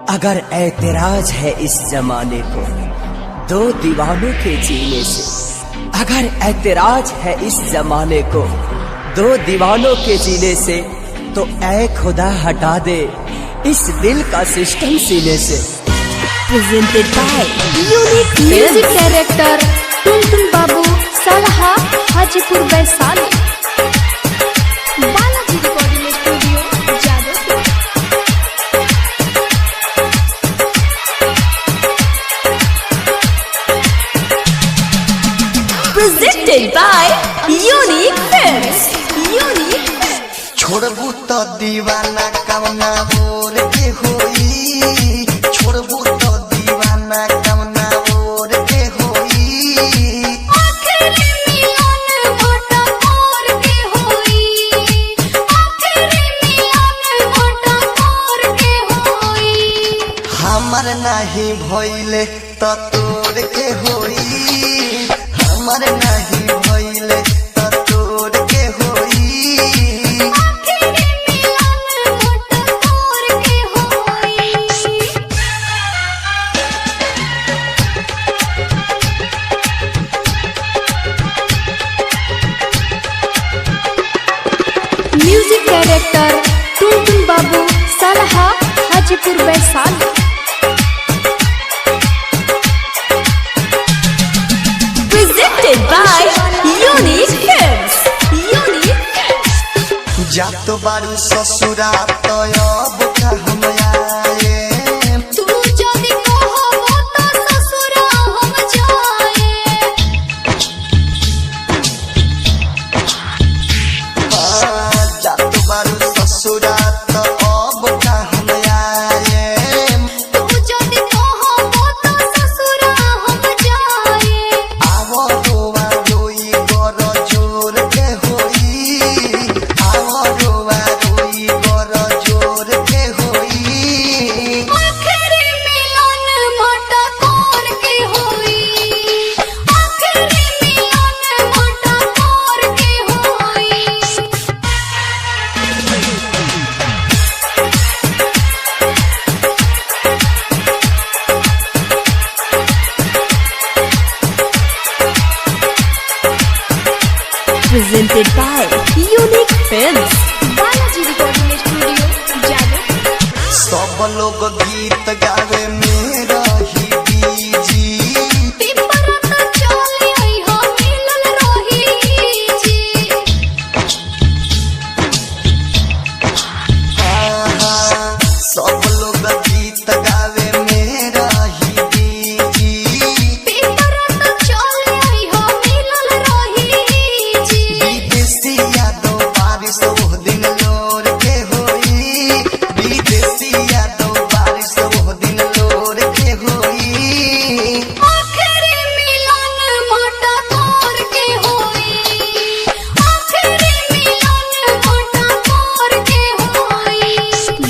अगर ऐतराज है इस जमाने को दो दीवानों के जीने से, अगर ऐतराज है इस जमाने को दो दीवानों के जीने से, तो ऐ खुदा हटा दे इस दिल का सिस्टम सीने से। Presented by Unique Music Director टुनटुन बाबू सलहा Hajipur Vaishali. Balaji recording studio Jadavpur. Presented by Unique Films। Unique Films। छोड़बू तो दीवाना कवना बोल के होई, छोड़बू तो दीवाना कवना बोल के होई। आखिरी मिलन मोटा मोर के होई, आखिरी मिलन मोटा मोर के होई। हमर नहीं भइले तो तोर के होई, हमर नहीं भइले तो तोर के होई। आखिरी मिलन मोटा मोर के होई। म्यूजिक डायरेक्टर टुनटुन बाबू सलहा Hajipur Vaishali. Presented by Unique Films। Unique Films। जातो बारू ससुरा तो अब का हम आए। तू जदि कहबो त ससुरा हम जाए। जातो बारू ससुरा तो अब का हम आए। तू जदि कहबो त ससुरा हम जाए। आवो रोवा रोई गर जोर के होई, आवो रोवा रोई गर जोर के होई। आखिरी मिलन मोटा मोर के होई, आखिरी मिलन मोटा मोर के होई। Presented by Unique Films। Balaji recording studio Jadavpur. सब लोग गीत गावे मेरा ही बीजी। पिपरा त चली आई हो मिलल रही जी। सब लोग गीत गावे मेरा ही बीजी। पिपरा त चली आई हो मिलल रही जी। विदेशी यादों बारिश वो दिन लोर के होई, विदेशी यादों बारिश वो दिन लोर के होई। आखिरी मिलन मोटा मोर के होई, आखिरी मिलन मोटा मोर के होई।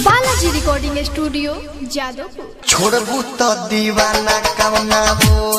Balaji recording studio Jadavpur. छोड़बू तो दीवाना कवना बोल